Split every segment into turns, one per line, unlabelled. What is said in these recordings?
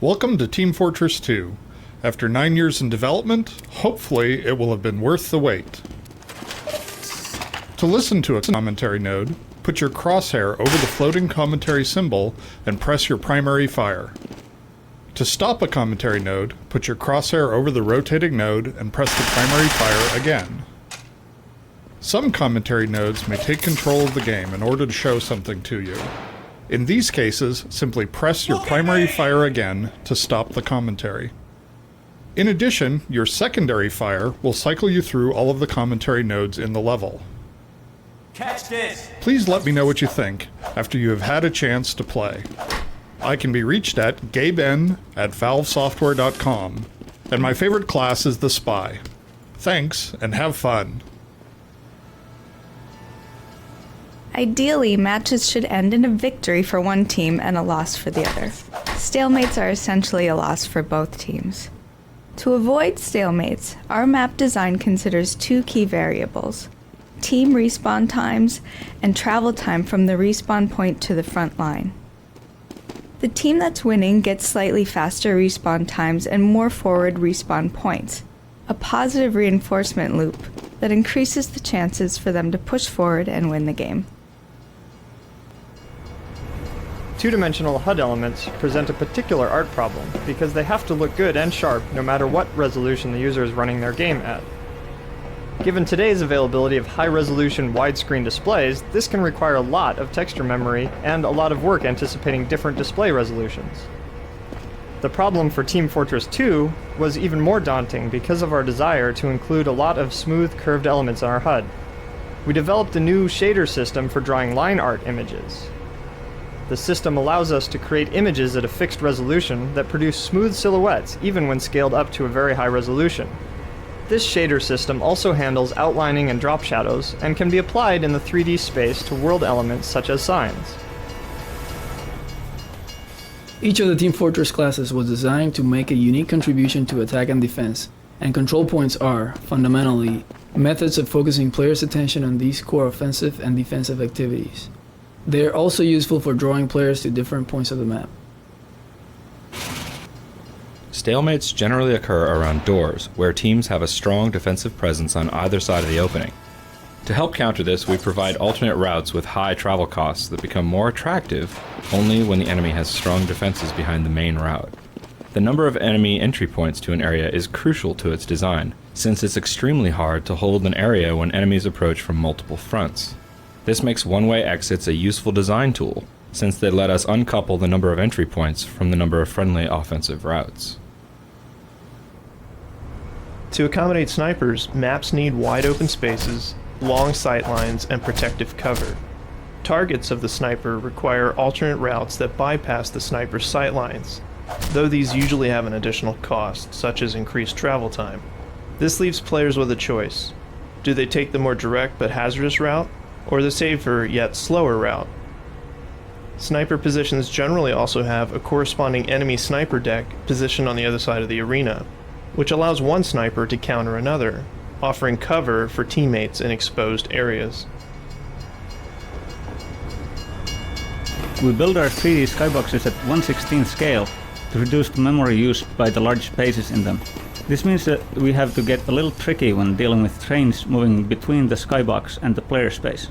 Welcome to Team Fortress 2. After 9 years in development, hopefully it will have been worth the wait. To listen to a commentary node, put your crosshair over the floating commentary symbol and press your primary fire. To stop a commentary node, put your crosshair over the rotating node and press the primary fire again. Some commentary nodes may take control of the game in order to show something to you. In these cases, simply press your primary fire again to stop the commentary. In addition, your secondary fire will cycle you through all of the commentary nodes in the level.
Catch this!
Please let me know what you think after you have had a chance to play. I can be reached at gaben@valvesoftware.com, and my favorite class is the Spy. Thanks, and have fun.
Ideally, matches should end in a victory for one team and a loss for the other. Stalemates are essentially a loss for both teams. To avoid stalemates, our map design considers two key variables: team respawn times and travel time from the respawn point to the front line. The team that's winning gets slightly faster respawn times and more forward respawn points, a positive reinforcement loop that increases the chances for them to push forward and win the game.
Two-dimensional HUD elements present a particular art problem because they have to look good and sharp no matter what resolution the user is running their game at. Given today's availability of high-resolution widescreen displays, this can require a lot of texture memory and a lot of work anticipating different display resolutions. The problem for Team Fortress 2 was even more daunting because of our desire to include a lot of smooth, curved elements in our HUD. We developed a new shader system for drawing line art images. The system allows us to create images at a fixed resolution that produce smooth silhouettes even when scaled up to a very high resolution. This shader system also handles outlining and drop shadows and can be applied in the 3D space to world elements such as signs.
Each of the Team Fortress classes was designed to make a unique contribution to attack and defense, and control points are, fundamentally, methods of focusing players' attention on these core offensive and defensive activities. They are also useful for drawing players to different points of the map.
Stalemates generally occur around doors, where teams have a strong defensive presence on either side of the opening. To help counter this, we provide alternate routes with high travel costs that become more attractive only when the enemy has strong defenses behind the main route. The number of enemy entry points to an area is crucial to its design, since it's extremely hard to hold an area when enemies approach from multiple fronts. This makes one-way exits a useful design tool, since they let us uncouple the number of entry points from the number of friendly offensive routes.
To accommodate snipers, maps need wide open spaces, long sight lines, and protective cover. Targets of the sniper require alternate routes that bypass the sniper's sight lines, though these usually have an additional cost, such as increased travel time. This leaves players with a choice. Do they take the more direct but hazardous route, or the safer yet slower route? Sniper positions generally also have a corresponding enemy sniper deck positioned on the other side of the arena, which allows one sniper to counter another, offering cover for teammates in exposed areas.
We build our 3D skyboxes at 1/16 scale to reduce the memory used by the large spaces in them. This means that we have to get a little tricky when dealing with trains moving between the skybox and the player space.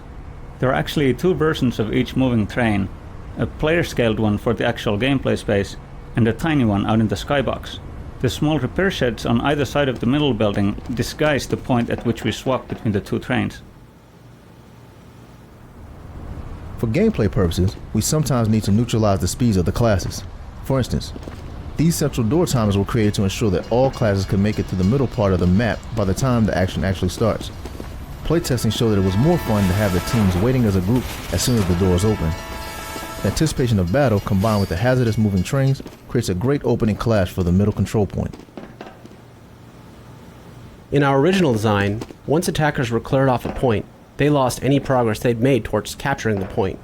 There are actually two versions of each moving train, a player-scaled one for the actual gameplay space and a tiny one out in the skybox. The small repair sheds on either side of the middle building disguise the point at which we swap between the two trains.
For gameplay purposes, we sometimes need to neutralize the speeds of the classes. For instance, these central door timers were created to ensure that all classes could make it to the middle part of the map by the time the action actually starts. Playtesting showed that it was more fun to have the teams waiting as a group as soon as the doors open. The anticipation of battle combined with the hazardous moving trains creates a great opening clash for the middle control point.
In our original design, once attackers were cleared off a point, they lost any progress they'd made towards capturing the point.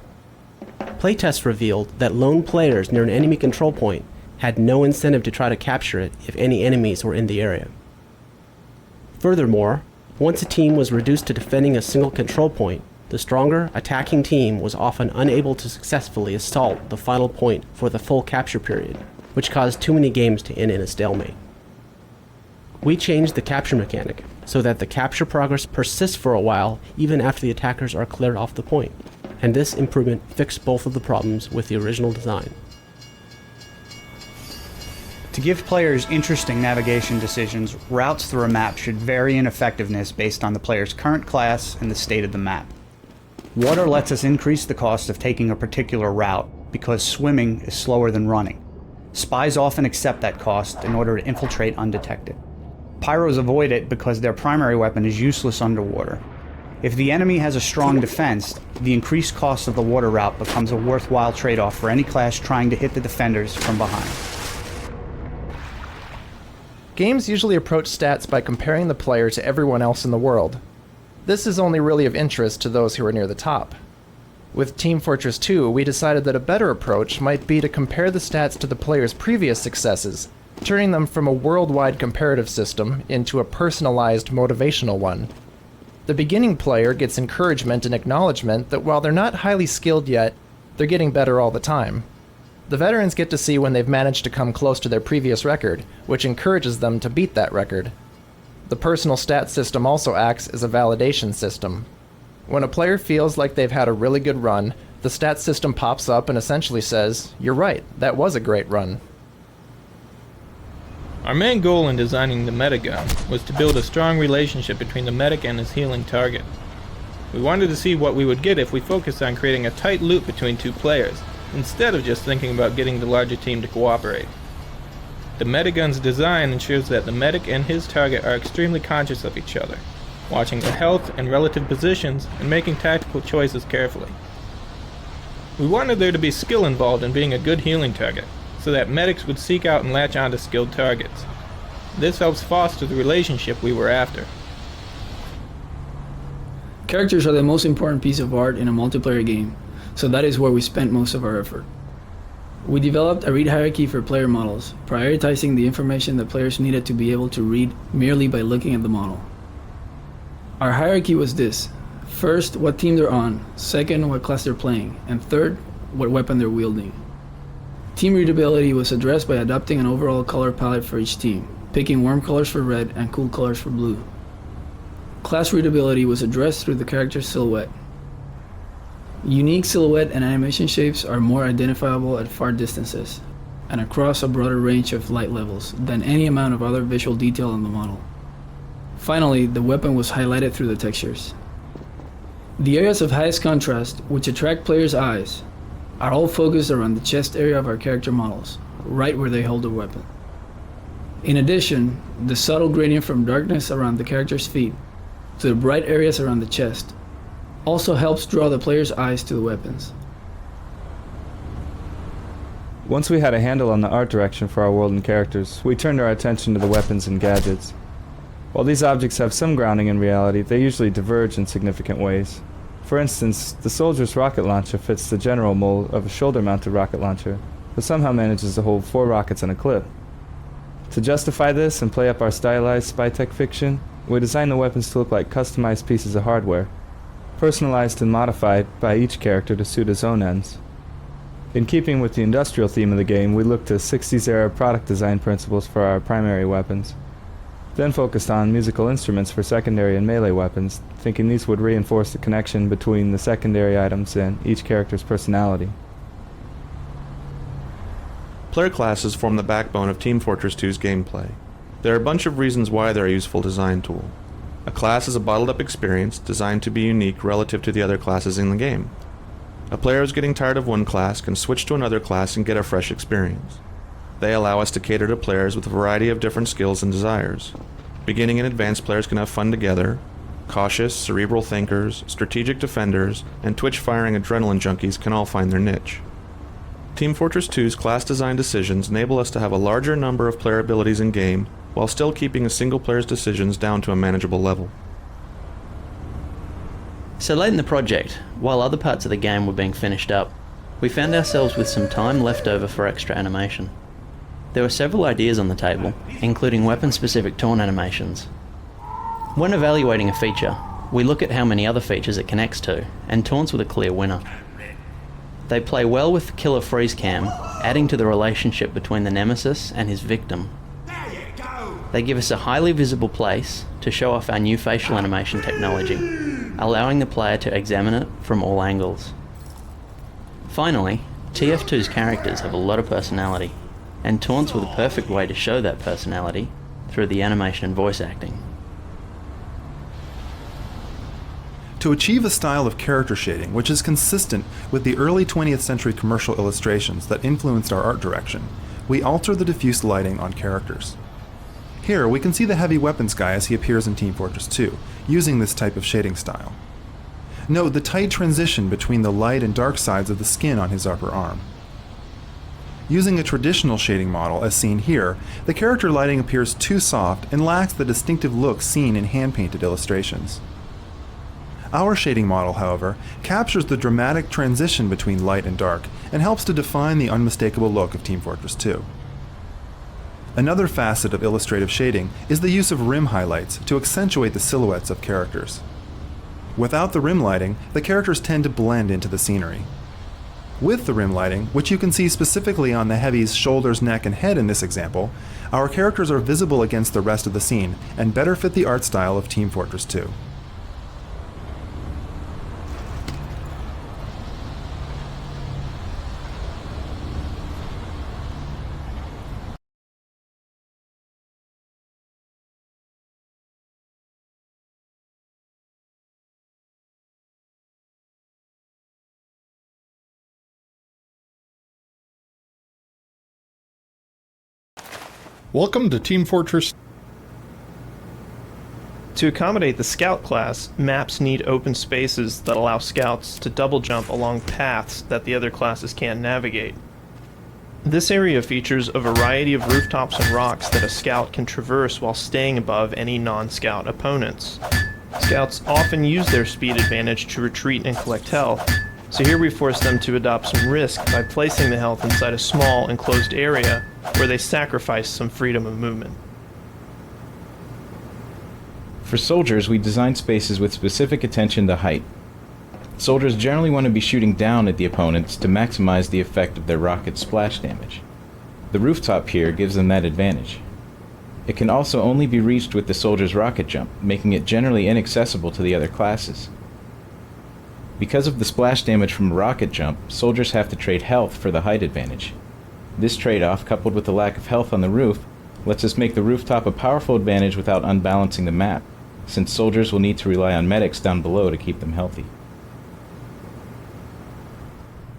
Playtests revealed that lone players near an enemy control point had no incentive to try to capture it if any enemies were in the area. Furthermore, once a team was reduced to defending a single control point, the stronger attacking team was often unable to successfully assault the final point for the full capture period, which caused too many games to end in a stalemate. We changed the capture mechanic so that the capture progress persists for a while even after the attackers are cleared off the point, and this improvement fixed both of the problems with the original design.
To give players interesting navigation decisions, routes through a map should vary in effectiveness based on the player's current class and the state of the map. Water lets us increase the cost of taking a particular route because swimming is slower than running. Spies often accept that cost in order to infiltrate undetected. Pyros avoid it because their primary weapon is useless underwater. If the enemy has a strong defense, the increased cost of the water route becomes a worthwhile trade-off for any class trying to hit the defenders from behind.
Games usually approach stats by comparing the player to everyone else in the world. This is only really of interest to those who are near the top. With Team Fortress 2, we decided that a better approach might be to compare the stats to the player's previous successes, turning them from a worldwide comparative system into a personalized motivational one. The beginning player gets encouragement and acknowledgement that while they're not highly skilled yet, they're getting better all the time. The veterans get to see when they've managed to come close to their previous record, which encourages them to beat that record. The personal stat system also acts as a validation system. When a player feels like they've had a really good run, the stat system pops up and essentially says, "You're right, that was a great run."
Our main goal in designing the metagun was to build a strong relationship between the medic and his healing target. We wanted to see what we would get if we focused on creating a tight loop between two players, instead of just thinking about getting the larger team to cooperate. The metagun's design ensures that the medic and his target are extremely conscious of each other, watching their health and relative positions and making tactical choices carefully. We wanted there to be skill involved in being a good healing target, so that medics would seek out and latch onto skilled targets. This helps foster the relationship we were after.
Characters are the most important piece of art in a multiplayer game, so that is where we spent most of our effort. We developed a read hierarchy for player models, prioritizing the information that players needed to be able to read merely by looking at the model. Our hierarchy was this: first, what team they're on, second, what class they're playing, and third, what weapon they're wielding. Team readability was addressed by adopting an overall color palette for each team, picking warm colors for red and cool colors for blue. Class readability was addressed through the character's silhouette. Unique silhouette and animation shapes are more identifiable at far distances, and across a broader range of light levels than any amount of other visual detail on the model. Finally, the weapon was highlighted through the textures. The areas of highest contrast, which attract players' eyes, are all focused around the chest area of our character models, right where they hold the weapon. In addition, the subtle gradient from darkness around the character's feet to the bright areas around the chest also helps draw the player's eyes to the weapons.
Once we had a handle on the art direction for our world and characters, we turned our attention to the weapons and gadgets. While these objects have some grounding in reality, they usually diverge in significant ways. For instance, the soldier's rocket launcher fits the general mold of a shoulder-mounted rocket launcher, but somehow manages to hold 4 rockets in a clip. To justify this and play up our stylized spy tech fiction, we designed the weapons to look like customized pieces of hardware, personalized and modified by each character to suit his own ends. In keeping with the industrial theme of the game, we looked to 60s-era product design principles for our primary weapons, then focused on musical instruments for secondary and melee weapons, thinking these would reinforce the connection between the secondary items and each character's personality.
Player classes form the backbone of Team Fortress 2's gameplay. There are a bunch of reasons why they're a useful design tool. A class is a bottled-up experience designed to be unique relative to the other classes in the game. A player who's getting tired of one class can switch to another class and get a fresh experience. They allow us to cater to players with a variety of different skills and desires. Beginning and advanced players can have fun together. Cautious, cerebral thinkers, strategic defenders, and twitch-firing adrenaline junkies can all find their niche. Team Fortress 2's class design decisions enable us to have a larger number of player abilities in-game, while still keeping a single player's decisions down to a manageable level.
So late in the project, while other parts of the game were being finished up, we found ourselves with some time left over for extra animation. There were several ideas on the table, including weapon-specific taunt animations. When evaluating a feature, we look at how many other features it connects to, and taunts were the clear winner. They play well with killer freeze cam, adding to the relationship between the nemesis and his victim. They give us a highly visible place to show off our new facial animation technology, allowing the player to examine it from all angles. Finally, TF2's characters have a lot of personality, and taunts were the perfect way to show that personality through the animation and voice acting.
To achieve a style of character shading which is consistent with the early 20th century commercial illustrations that influenced our art direction, we alter the diffuse lighting on characters. Here we can see the heavy weapons guy as he appears in Team Fortress 2, using this type of shading style. Note the tight transition between the light and dark sides of the skin on his upper arm. Using a traditional shading model as seen here, the character lighting appears too soft and lacks the distinctive look seen in hand-painted illustrations. Our shading model, however, captures the dramatic transition between light and dark and helps to define the unmistakable look of Team Fortress 2. Another facet of illustrative shading is the use of rim highlights to accentuate the silhouettes of characters. Without the rim lighting, the characters tend to blend into the scenery. With the rim lighting, which you can see specifically on the heavy's shoulders, neck, and head in this example, our characters are visible against the rest of the scene and better fit the art style of Team Fortress 2.
Welcome to Team Fortress.
To accommodate the Scout class, maps need open spaces that allow Scouts to double jump along paths that the other classes can't navigate. This area features a variety of rooftops and rocks that a Scout can traverse while staying above any non-Scout opponents. Scouts often use their speed advantage to retreat and collect health, so here we force them to adopt some risk by placing the health inside a small, enclosed area where they sacrifice some freedom of movement.
For soldiers, we design spaces with specific attention to height. Soldiers generally want to be shooting down at the opponents to maximize the effect of their rocket splash damage. The rooftop here gives them that advantage. It can also only be reached with the soldier's rocket jump, making it generally inaccessible to the other classes. Because of the splash damage from a rocket jump, soldiers have to trade health for the height advantage. This trade-off, coupled with the lack of health on the roof, lets us make the rooftop a powerful advantage without unbalancing the map, since soldiers will need to rely on medics down below to keep them healthy.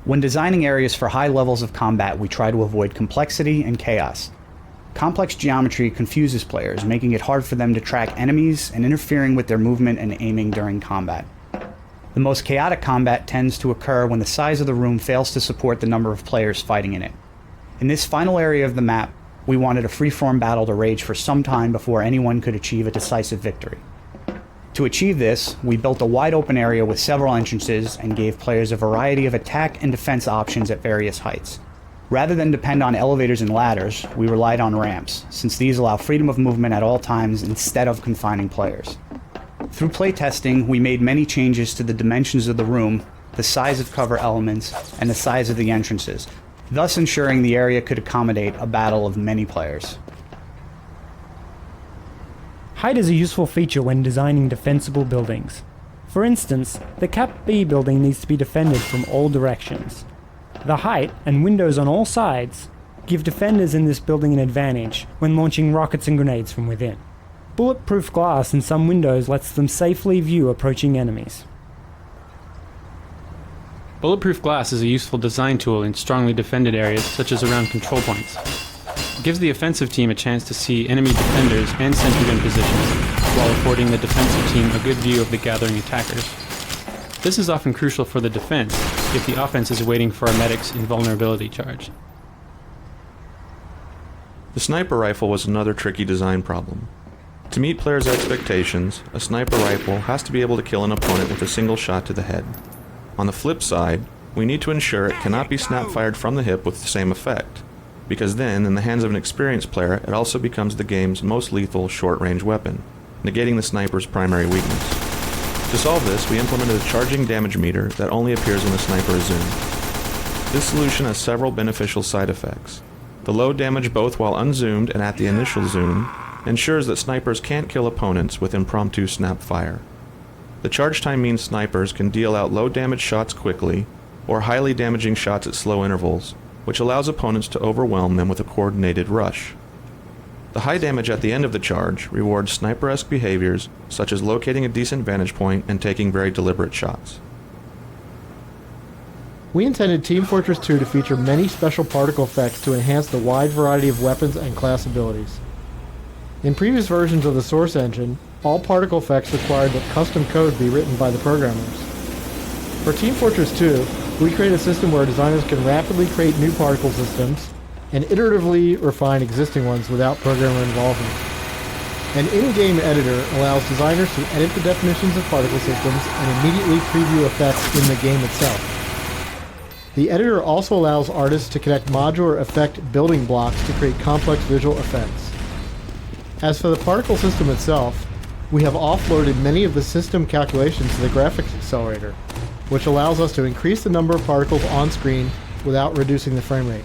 When designing areas for high levels of combat, we try to avoid complexity and chaos. Complex geometry confuses players, making it hard for them to track enemies and interfering with their movement and aiming during combat. The most chaotic combat tends to occur when the size of the room fails to support the number of players fighting in it. In this final area of the map, we wanted a free-form battle to rage for some time before anyone could achieve a decisive victory. To achieve this, we built a wide-open area with several entrances and gave players a variety of attack and defense options at various heights. Rather than depend on elevators and ladders, we relied on ramps, since these allow freedom of movement at all times instead of confining players. Through playtesting, we made many changes to the dimensions of the room, the size of cover elements, and the size of the entrances, thus ensuring the area could accommodate a battle of many players.
Height is a useful feature when designing defensible buildings. For instance, the Cap B building needs to be defended from all directions. The height and windows on all sides give defenders in this building an advantage when launching rockets and grenades from within. Bulletproof glass in some windows lets them safely view approaching enemies.
Bulletproof glass is a useful design tool in strongly defended areas such as around control points. It gives the offensive team a chance to see enemy defenders and sentry gun positions, while affording the defensive team a good view of the gathering attackers. This is often crucial for the defense if the offense is waiting for a medic's invulnerability charge.
The sniper rifle was another tricky design problem. To meet players' expectations, a sniper rifle has to be able to kill an opponent with a single shot to the head. On the flip side, we need to ensure it cannot be snap-fired from the hip with the same effect, because then, in the hands of an experienced player, it also becomes the game's most lethal short-range weapon, negating the sniper's primary weakness. To solve this, we implemented a charging damage meter that only appears when the sniper is zoomed. This solution has several beneficial side effects. The low damage both while unzoomed and at the initial zoom ensures that snipers can't kill opponents with impromptu snap fire. The charge time means snipers can deal out low damage shots quickly, or highly damaging shots at slow intervals, which allows opponents to overwhelm them with a coordinated rush. The high damage at the end of the charge rewards sniper-esque behaviors such as locating a decent vantage point and taking very deliberate shots.
We intended Team Fortress 2 to feature many special particle effects to enhance the wide variety of weapons and class abilities. In previous versions of the source engine, all particle effects required that custom code be written by the programmers. For Team Fortress 2, we create a system where designers can rapidly create new particle systems and iteratively refine existing ones without programmer involvement. An in-game editor allows designers to edit the definitions of particle systems and immediately preview effects in the game itself. The editor also allows artists to connect modular effect building blocks to create complex visual effects. As for the particle system itself, we have offloaded many of the system calculations to the graphics accelerator, which allows us to increase the number of particles on screen without reducing the frame rate.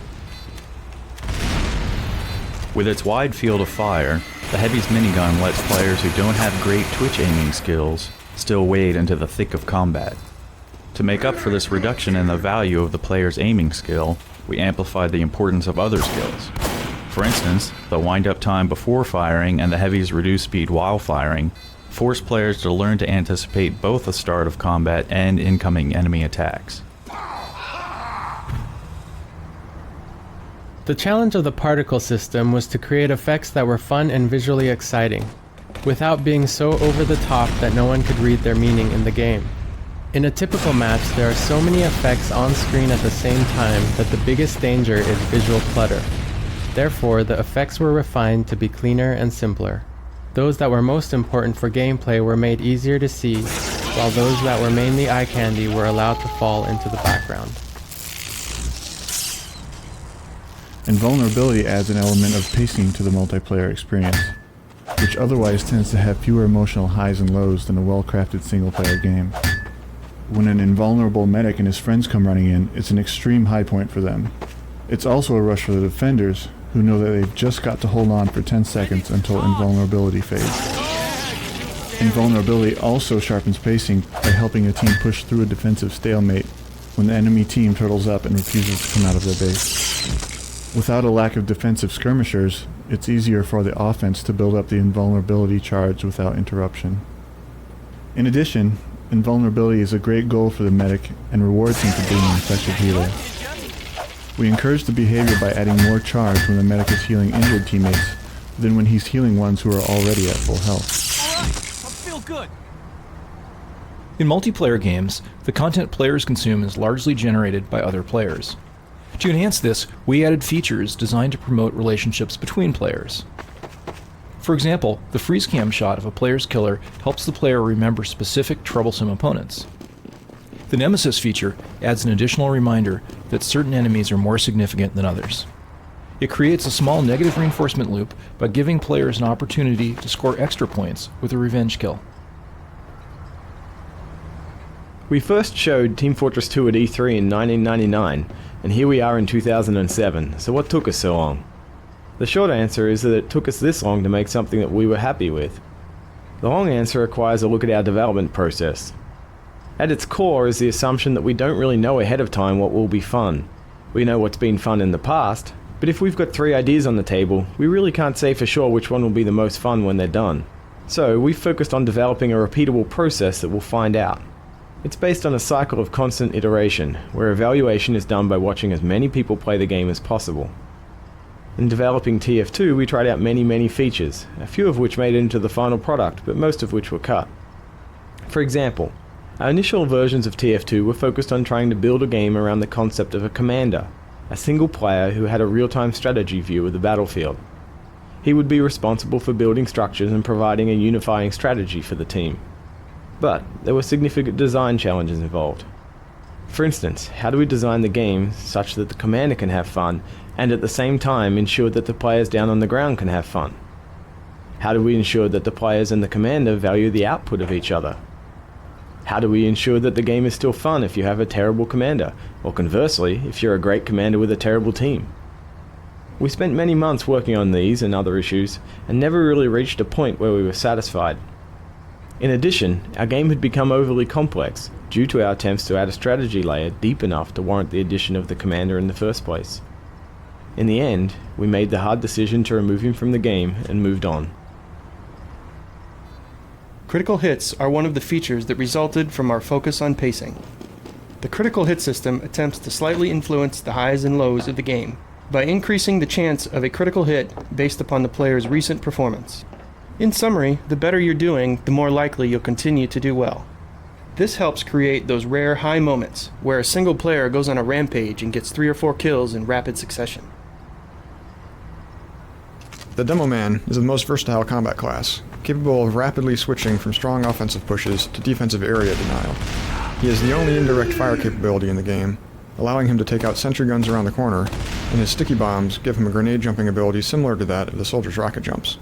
With its wide field of fire, the Heavy's minigun lets players who don't have great twitch aiming skills still wade into the thick of combat. To make up for this reduction in the value of the player's aiming skill, we amplified the importance of other skills. For instance, the wind-up time before firing and the Heavy's reduced speed while firing force players to learn to anticipate both the start of combat and incoming enemy attacks.
The challenge of the particle system was to create effects that were fun and visually exciting, without being so over the top that no one could read their meaning in the game. In a typical match, there are so many effects on screen at the same time that the biggest danger is visual clutter. Therefore, the effects were refined to be cleaner and simpler. Those that were most important for gameplay were made easier to see, while those that were mainly eye candy were allowed to fall into the background.
Invulnerability adds an element of pacing to the multiplayer experience, which otherwise tends to have fewer emotional highs and lows than a well-crafted single-player game. When an invulnerable medic and his friends come running in, it's an extreme high point for them. It's also a rush for the defenders, who know that they've just got to hold on for 10 seconds until invulnerability fades. Invulnerability also sharpens pacing by helping a team push through a defensive stalemate when the enemy team turtles up and refuses to come out of their base. Without a lack of defensive skirmishers, it's easier for the offense to build up the invulnerability charge without interruption. In addition, invulnerability is a great goal for the medic and rewards him for being an effective healer. We encourage the behavior by adding more charge when the medic is healing injured teammates than when he's healing ones who are already at full health.
I feel good.
In multiplayer games, the content players consume is largely generated by other players. To enhance this, we added features designed to promote relationships between players. For example, the freeze cam shot of a player's killer helps the player remember specific troublesome opponents. The Nemesis feature adds an additional reminder that certain enemies are more significant than others. It creates a small negative reinforcement loop by giving players an opportunity to score extra points with a revenge kill.
We first showed Team Fortress 2 at E3 in 1999, and here we are in 2007, so what took us so long? The short answer is that it took us this long to make something that we were happy with. The long answer requires a look at our development process. At its core is the assumption that we don't really know ahead of time what will be fun. We know what's been fun in the past, but if we've got 3 ideas on the table, we really can't say for sure which one will be the most fun when they're done. So we've focused on developing a repeatable process that we'll find out. It's based on a cycle of constant iteration, where evaluation is done by watching as many people play the game as possible. In developing TF2, we tried out many features, a few of which made it into the final product, but most of which were cut. For example, our initial versions of TF2 were focused on trying to build a game around the concept of a commander, a single player who had a real-time strategy view of the battlefield. He would be responsible for building structures and providing a unifying strategy for the team. But there were significant design challenges involved. For instance, how do we design the game such that the commander can have fun and at the same time ensure that the players down on the ground can have fun? How do we ensure that the players and the commander value the output of each other? How do we ensure that the game is still fun if you have a terrible commander, or conversely, if you're a great commander with a terrible team? We spent many months working on these and other issues, and never really reached a point where we were satisfied. In addition, our game had become overly complex, due to our attempts to add a strategy layer deep enough to warrant the addition of the commander in the first place. In the end, we made the hard decision to remove him from the game and moved on.
Critical hits are one of the features that resulted from our focus on pacing. The critical hit system attempts to slightly influence the highs and lows of the game by increasing the chance of a critical hit based upon the player's recent performance. In summary, the better you're doing, the more likely you'll continue to do well. This helps create those rare high moments where a single player goes on a rampage and gets 3 or 4 kills in rapid succession.
The Demo Man is the most versatile combat class, capable of rapidly switching from strong offensive pushes to defensive area denial. He is the only indirect fire capability in the game, allowing him to take out sentry guns around the corner, and his sticky bombs give him a grenade jumping ability similar to that of the soldier's rocket jumps.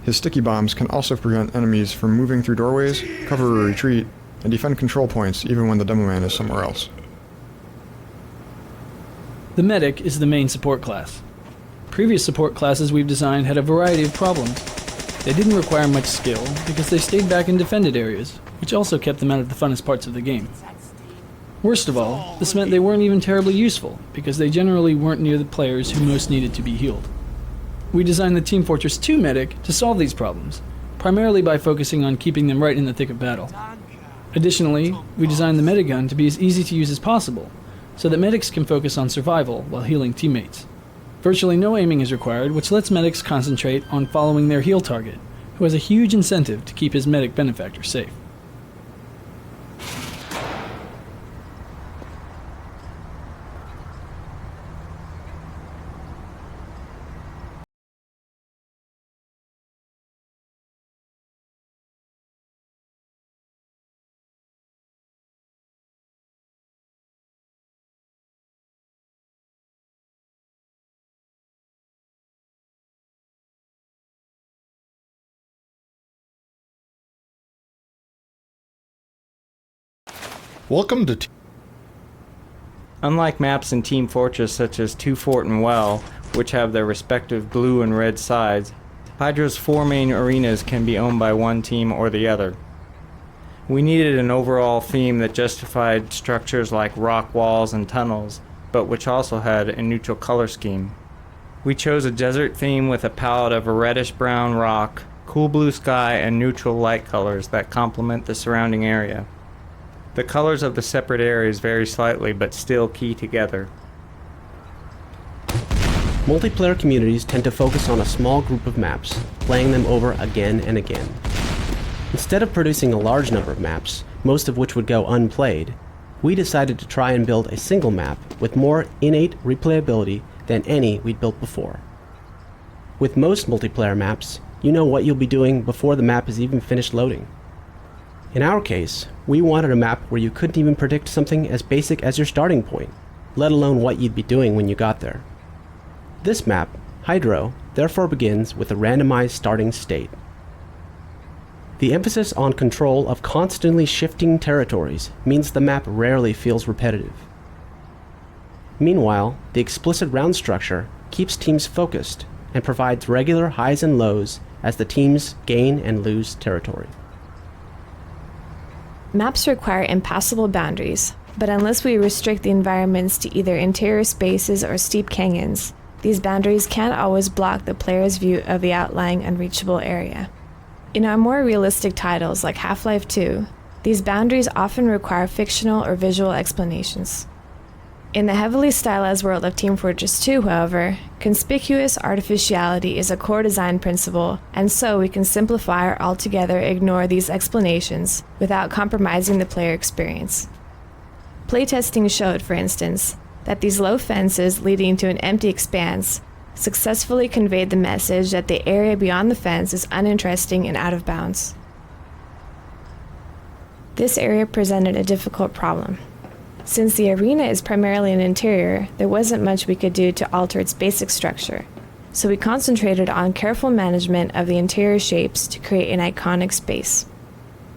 His sticky bombs can also prevent enemies from moving through doorways, cover a retreat, and defend control points even when the Demo Man is somewhere else.
The Medic is the main support class. Previous support classes we've designed had a variety of problems. They didn't require much skill because they stayed back in defended areas, which also kept them out of the funnest parts of the game. Worst of all, this meant they weren't even terribly useful because they generally weren't near the players who most needed to be healed. We designed the Team Fortress 2 Medic to solve these problems, primarily by focusing on keeping them right in the thick of battle. Additionally, we designed the Medigun to be as easy to use as possible, so that medics can focus on survival while healing teammates. Virtually no aiming is required, which lets medics concentrate on following their heal target, who has a huge incentive to keep his medic benefactor safe.
Welcome to
Unlike maps in Team Fortress such as Two Fort and Well, which have their respective blue and red sides, Hydra's 4 main arenas can be owned by one team or the other. We needed an overall theme that justified structures like rock walls and tunnels, but which also had a neutral color scheme. We chose a desert theme with a palette of a reddish-brown rock, cool blue sky, and neutral light colors that complement the surrounding area. The colors of the separate areas vary slightly, but still key together.
Multiplayer communities tend to focus on a small group of maps, playing them over again and again. Instead of producing a large number of maps, most of which would go unplayed, we decided to try and build a single map with more innate replayability than any we'd built before. With most multiplayer maps, you know what you'll be doing before the map is even finished loading. In our case, we wanted a map where you couldn't even predict something as basic as your starting point, let alone what you'd be doing when you got there. This map, Hydro, therefore begins with a randomized starting state. The emphasis on control of constantly shifting territories means the map rarely feels repetitive. Meanwhile, the explicit round structure keeps teams focused and provides regular highs and lows as the teams gain and lose territory.
Maps require impassable boundaries, but unless we restrict the environments to either interior spaces or steep canyons, these boundaries can't always block the player's view of the outlying unreachable area. In our more realistic titles like Half-Life 2, these boundaries often require fictional or visual explanations. In the heavily stylized world of Team Fortress 2, however, conspicuous artificiality is a core design principle, and so we can simplify or altogether ignore these explanations without compromising the player experience. Playtesting showed, for instance, that these low fences leading to an empty expanse successfully conveyed the message that the area beyond the fence is uninteresting and out of bounds. This area presented a difficult problem. Since the arena is primarily an interior, there wasn't much we could do to alter its basic structure, so we concentrated on careful management of the interior shapes to create an iconic space.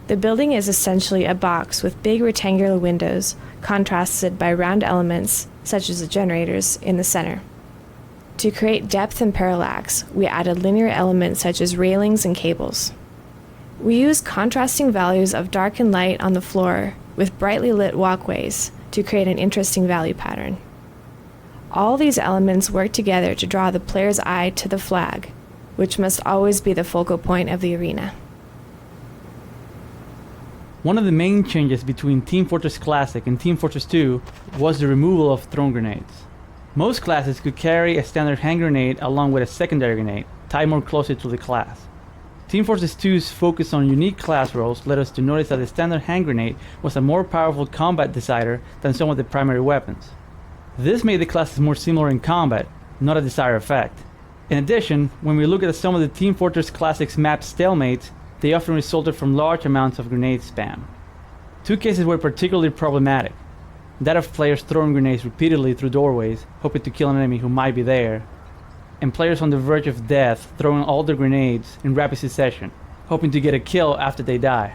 The building is essentially a box with big rectangular windows, contrasted by round elements, such as the generators, in the center. To create depth and parallax, we added linear elements such as railings and cables. We used contrasting values of dark and light on the floor with brightly lit walkways to create an interesting value pattern. All these elements work together to draw the player's eye to the flag, which must always be the focal point of the arena.
One of the main changes between Team Fortress Classic and Team Fortress 2 was the removal of thrown grenades. Most classes could carry a standard hand grenade along with a secondary grenade, tied more closely to the class. Team Fortress 2's focus on unique class roles led us to notice that the standard hand grenade was a more powerful combat decider than some of the primary weapons. This made the classes more similar in combat, not a desired effect. In addition, when we look at some of the Team Fortress Classic's map stalemates, they often resulted from large amounts of grenade spam. Two cases were particularly problematic. That of players throwing grenades repeatedly through doorways, hoping to kill an enemy who might be there, and players on the verge of death throwing all their grenades in rapid succession, hoping to get a kill after they die.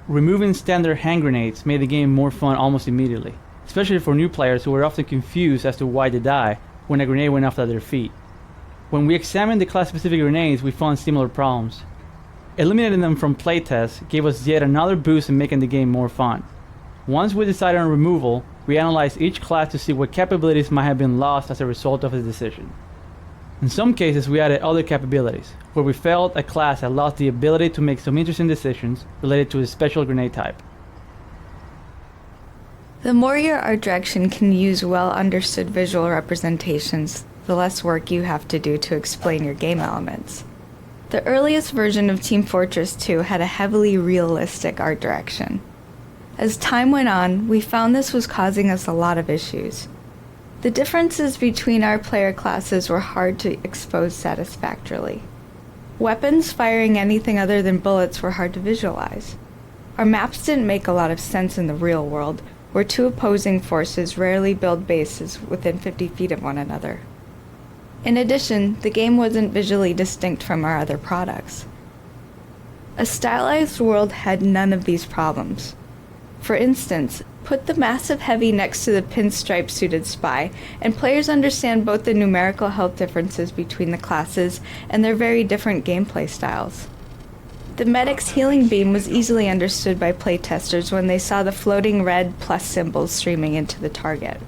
Removing standard hand grenades made the game more fun almost immediately, especially for new players who were often confused as to why they die when a grenade went off at their feet. When we examined the class-specific grenades, we found similar problems. Eliminating them from playtests gave us yet another boost in making the game more fun. Once we decided on removal, we analyzed each class to see what capabilities might have been lost as a result of the decision. In some cases, we added other capabilities, where we felt a class had lost the ability to make some interesting decisions related to a special grenade type.
The more your art direction can use well-understood visual representations, the less work you have to do to explain your game elements. The earliest version of Team Fortress 2 had a heavily realistic art direction. As time went on, we found this was causing us a lot of issues. The differences between our player classes were hard to expose satisfactorily. Weapons firing anything other than bullets were hard to visualize. Our maps didn't make a lot of sense in the real world, where two opposing forces rarely build bases within 50 feet of one another. In addition, the game wasn't visually distinct from our other products. A stylized world had none of these problems. For instance, put the massive heavy next to the pinstripe-suited spy, and players understand both the numerical health differences between the classes and their very different gameplay styles. The medic's healing beam was easily understood by playtesters when they saw the floating red plus symbols streaming into the target.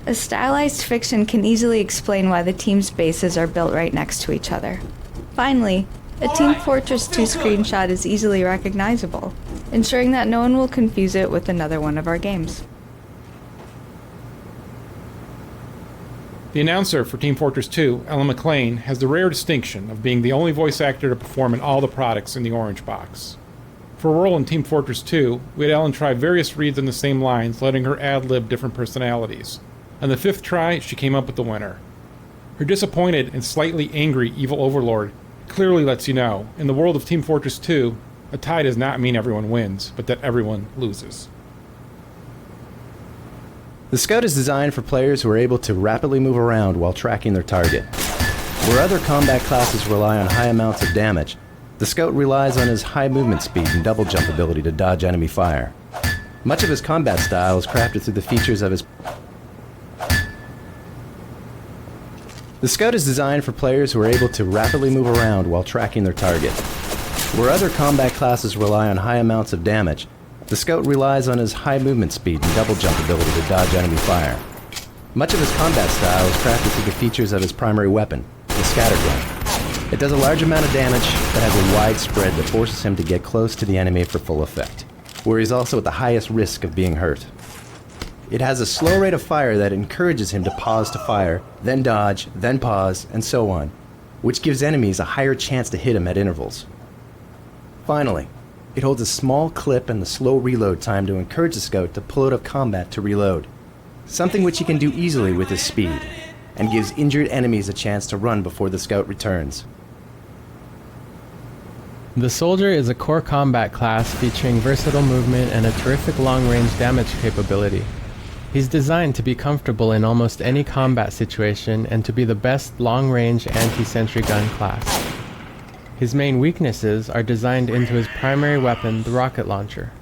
A stylized fiction can easily explain why the team's bases are built right next to each other. Finally, a Team Fortress 2 screenshot is easily recognizable, ensuring that no one will confuse it with another one of our games.
The announcer for Team Fortress 2, Ellen McLean, has the rare distinction of being the only voice actor to perform in all the products in the orange box. For a role in Team Fortress 2, we had Ellen try various reads on the same lines, letting her ad-lib different personalities. On the 5th try, she came up with the winner. Her disappointed and slightly angry evil overlord clearly lets you know, in the world of Team Fortress 2, a tie does not mean everyone wins, but that everyone loses.
The Scout is designed for players who are able to rapidly move around while tracking their target. Where other combat classes rely on high amounts of damage, the Scout relies on his high movement speed and double jump ability to dodge enemy fire. Much of his combat style is crafted through the features of his... The Scout is designed for players who are able to rapidly move around while tracking their target. Where other combat classes rely on high amounts of damage, the Scout relies on his high movement speed and double jump ability to dodge enemy fire. Much of his combat style is crafted through the features of his primary weapon, the scattergun. It does a large amount of damage, but has a wide spread that forces him to get close to the enemy for full effect, where he's also at the highest risk of being hurt. It has a slow rate of fire that encourages him to pause to fire, then dodge, then pause, and so on, which gives enemies a higher chance to hit him at intervals. Finally, it holds a small clip and the slow reload time to encourage the Scout to pull out of combat to reload, something which he can do easily with his speed, and gives injured enemies a chance to run before the Scout returns.
The Soldier is a core combat class featuring versatile movement and a terrific long-range damage capability. He's designed to be comfortable in almost any combat situation and to be the best long-range anti-sentry gun class. His main weaknesses are designed into his primary weapon, the rocket launcher.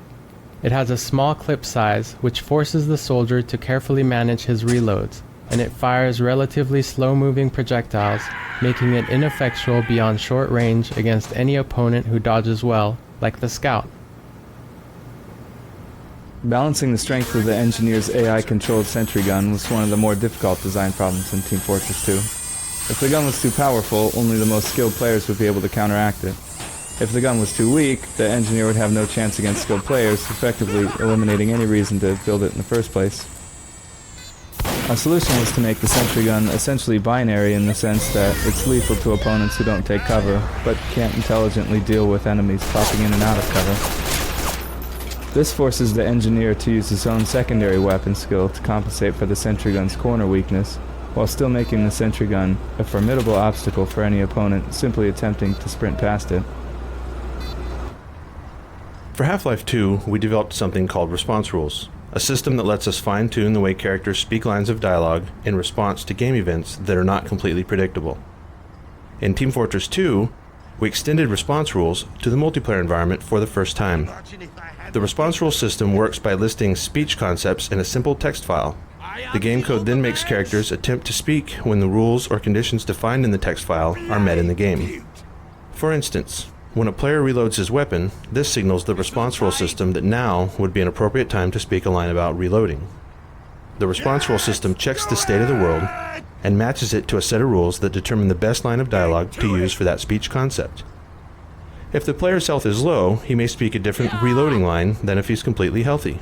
It has a small clip size, which forces the soldier to carefully manage his reloads, and it fires relatively slow-moving projectiles, making it ineffectual beyond short range against any opponent who dodges well, like the scout.
Balancing the strength of the engineer's AI-controlled sentry gun was one of the more difficult design problems in Team Fortress 2. If the gun was too powerful, only the most skilled players would be able to counteract it. If the gun was too weak, the engineer would have no chance against skilled players, effectively eliminating any reason to build it in the first place. Our solution was to make the sentry gun essentially binary in the sense that it's lethal to opponents who don't take cover, but can't intelligently deal with enemies popping in and out of cover. This forces the engineer to use his own secondary weapon skill to compensate for the sentry gun's corner weakness, while still making the sentry gun a formidable obstacle for any opponent simply attempting to sprint past it.
For Half-Life 2, we developed something called response rules, a system that lets us fine-tune the way characters speak lines of dialogue in response to game events that are not completely predictable. In Team Fortress 2, we extended response rules to the multiplayer environment for the first time. The response rule system works by listing speech concepts in a simple text file. The game code then makes characters attempt to speak when the rules or conditions defined in the text file are met in the game. For instance, when a player reloads his weapon, this signals the response rule system that now would be an appropriate time to speak a line about reloading. The response rule system checks the state of the world and matches it to a set of rules that determine the best line of dialogue to use for that speech concept. If the player's health is low, he may speak a different reloading line than if he's completely healthy.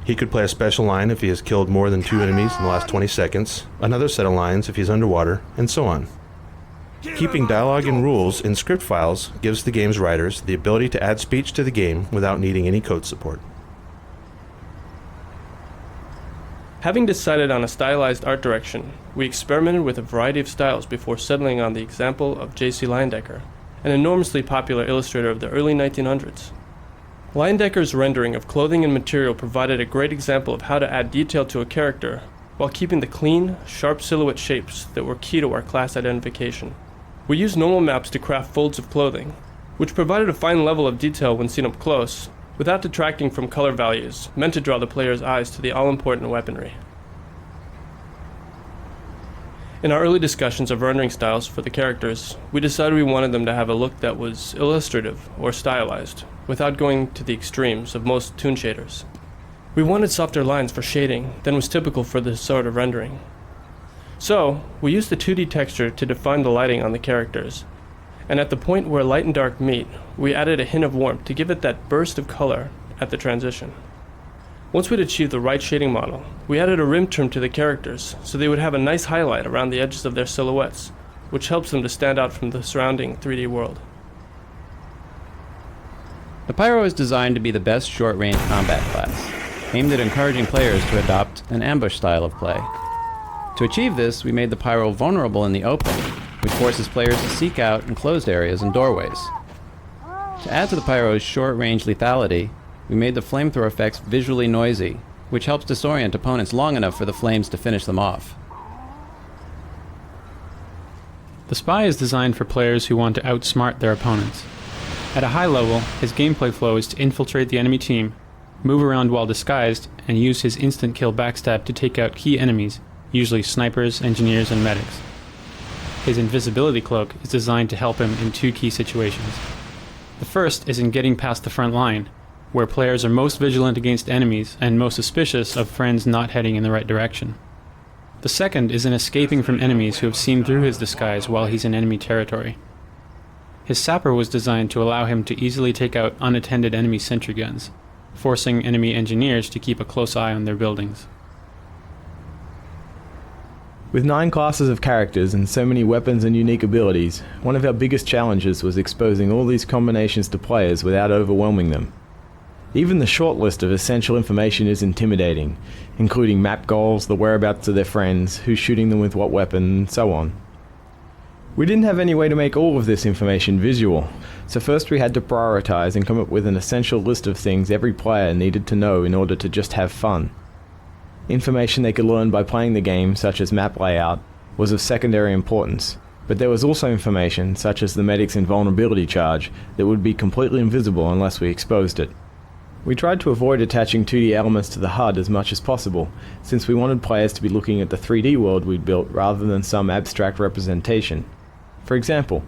He could play a special line if he has killed more than 2 enemies in the last 20 seconds, another set of lines if he's underwater, and so on. Keeping dialogue and rules in script files gives the game's writers the ability to add speech to the game without needing any code support.
Having decided on a stylized art direction, we experimented with a variety of styles before settling on the example of J.C. Leyendecker, an enormously popular illustrator of the early 1900s. Leyendecker's rendering of clothing and material provided a great example of how to add detail to a character while keeping the clean, sharp silhouette shapes that were key to our class identification. We used normal maps to craft folds of clothing, which provided a fine level of detail when seen up close, without detracting from color values meant to draw the player's eyes to the all-important weaponry. In our early discussions of rendering styles for the characters, we decided we wanted them to have a look that was illustrative or stylized, without going to the extremes of most toon shaders. We wanted softer lines for shading than was typical for this sort of rendering. So, we used the 2D texture to define the lighting on the characters, and at the point where light and dark meet, we added a hint of warmth to give it that burst of color at the transition. Once we'd achieved the right shading model, we added a rim trim to the characters so they would have a nice highlight around the edges of their silhouettes, which helps them to stand out from the surrounding 3D world.
The Pyro is designed to be the best short-range combat class, aimed at encouraging players to adopt an ambush style of play. To achieve this, we made the Pyro vulnerable in the open, which forces players to seek out enclosed areas and doorways. To add to the Pyro's short-range lethality, we made the flamethrower effects visually noisy, which helps disorient opponents long enough for the flames to finish them off.
The Spy is designed for players who want to outsmart their opponents. At a high level, his gameplay flow is to infiltrate the enemy team, move around while disguised, and use his instant kill backstab to take out key enemies, usually snipers, engineers, and medics. His invisibility cloak is designed to help him in 2 key situations. The first is in getting past the front line, where players are most vigilant against enemies and most suspicious of friends not heading in the right direction. The second is in escaping from enemies who have seen through his disguise while he's in enemy territory. His sapper was designed to allow him to easily take out unattended enemy sentry guns, forcing enemy engineers to keep a close eye on their buildings.
With 9 classes of characters and so many weapons and unique abilities, one of our biggest challenges was exposing all these combinations to players without overwhelming them. Even the short list of essential information is intimidating, including map goals, the whereabouts of their friends, who's shooting them with what weapon, and so on. We didn't have any way to make all of this information visual, so first we had to prioritize and come up with an essential list of things every player needed to know in order to just have fun. Information they could learn by playing the game, such as map layout, was of secondary importance, But there was also information, such as the medic's invulnerability charge, that would be completely invisible unless we exposed it. We tried to avoid attaching 2D elements to the HUD as much as possible, since we wanted players to be looking at the 3D world we'd built rather than some abstract representation. For example,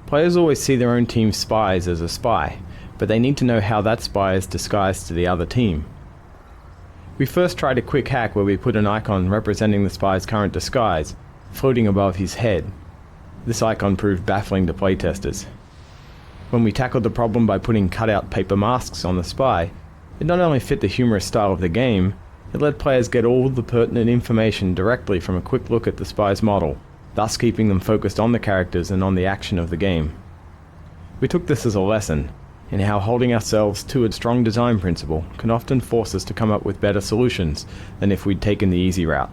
players always see their own team's spies as a spy, but they need to know how that spy is disguised to the other team. We first tried a quick hack where we put an icon representing the spy's current disguise, floating above his head. This icon proved baffling to playtesters. When we tackled the problem by putting cutout paper masks on the spy, it not only fit the humorous style of the game, it let players get all the pertinent information directly from a quick look at the spy's model, thus keeping them focused on the characters and on the action of the game. We took this as a lesson in how holding ourselves to a strong design principle can often force us to come up with better solutions than if we'd taken the easy route.